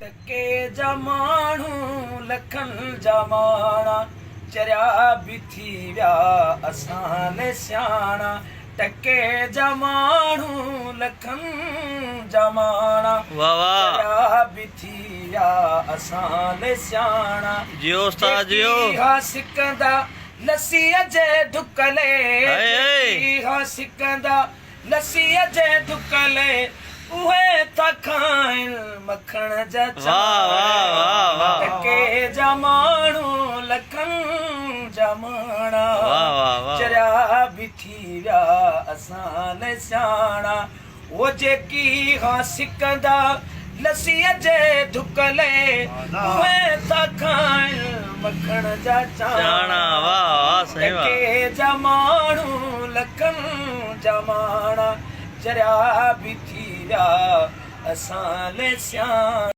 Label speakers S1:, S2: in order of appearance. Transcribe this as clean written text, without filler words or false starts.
S1: टके जा माण्हू लखनि जा माणा चरिया बि थी विया असां ले सियाणा टके जा माण्हू लखनि जा माणा
S2: वाह वाह
S1: चरिया बि थी विया असां ले सियाणा
S2: जियो उस्ताद जियो
S1: हा सिकंदा लस्सीअ जे ढुकले हा सिकंदा लस्सीअ जे ढुकले उहे था खाइनि मखण जा चांवर टके जा माण्हू लखनि जा माणा चरिया बि थी विया असां ले सियाणा उहो जेकी हा सिकंदा लस्सीअ जे ढुकले उहे था खाइनि मखण जा चांवर टके जा माण्हू लखनि जा माणा चरिया बि थी विया असां ले सियाणा।